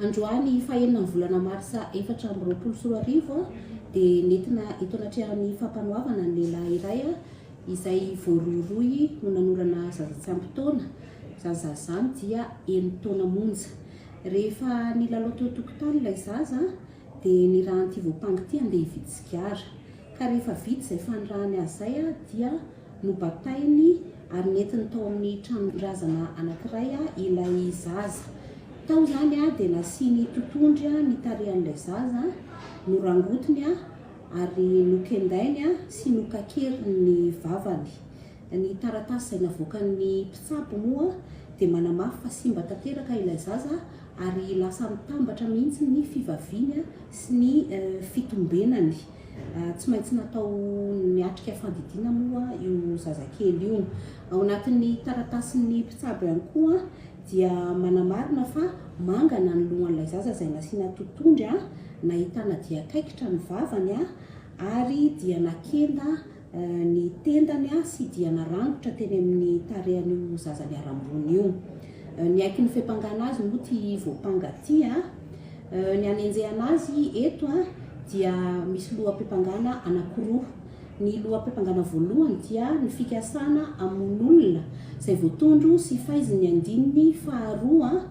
androany fahenina volana Martsa 2024 dia nentina eto anatrehany fampanoavana ny lehilahy iray izay voaroroy no nanorana zaza tsy ampy taona. Zaza zany dia 9 taona monja. Rehefa nilalao teo tokotany ilay zaza dia nirahan'ity voapangy ity andeha hividy sigara. Ka rehefa vita izay fanirahany azy izay dia nobatainy ary nentiny tao amin'ny tranon-drazana anankiray ilay zaza. Tao zany dia nasiany totondry ny tarehan'ilay zaza, norangotiny ary nokendainy sy nokakeriny ny vavany. Ny taratasy izay navoakan'ny mpitsabo moa dia manamafy fa simba tanteraka ilay zaza ary lasa mitambatra mihitsy ny fivaviany sy ny fitombenany. Tsy maintsy natao niatrika fandidiana moa io zazakely io. Ao anatin'ny taratasin'ny mpitsabo ihany koa dia manamarina fa mangana ny lohan'ilay zaza izay nasiana totondry, nahitana dia kaikitra ny vavany ary dia nakenda ny tendany sy dia narangotra teny amin'ny tarehan'io zaza niarambony io. Ny aiky ny fiampangana azy moa ty voapanga ty. Ny anenjehana azy eto dia misy loham-piampangana anankiroa. Ny loham-piampangana voalohany dia ny fikasana amin'olona izay voatondro sy fahaiziny andininy, faharoa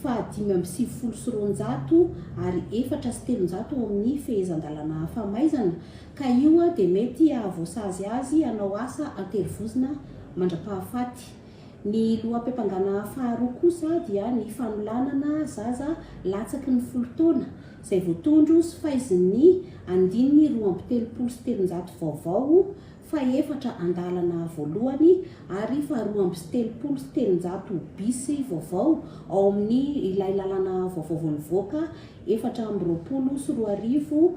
520 ary 400 amin'ny fehezan-dalana famaizana. Ka io dia mety ahavoasazy azy hanao asa an-terivozona mandra-pahafaty. Ny loham-piampangana faharoa kosa dia ny fanolanana zaza latsaky ny 10 taona izay voatondro sy fahaiziny andininy 270 vaovao, fa-4 andalana voalohany ary fa-270 bisy vaovao ao amin'ny ilay lalàna vaovao voanivoaka 420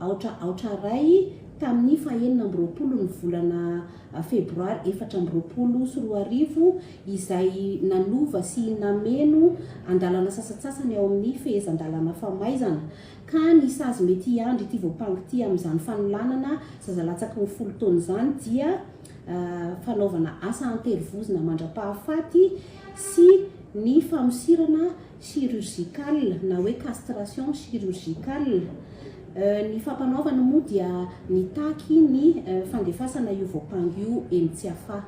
aotra ray tamin'ny 19 ny volana febroary 2024 izay nanova sy nameno andalana sasatsasany ao amin'ny fehezan-dalana famaizana. Ka ny sazy mety hiandry ity voapangy ity amin'izany fanolanana zaza latsaky ny 10 taona zany dia fanaovana asa an-terivozona mandra-pahafaty sy ny famosirana chirurgicale na hoe castration chirurgicale. Ny fampanaovana moa dia nitaky ny fandefasana io voapangy io eny tsy hafa.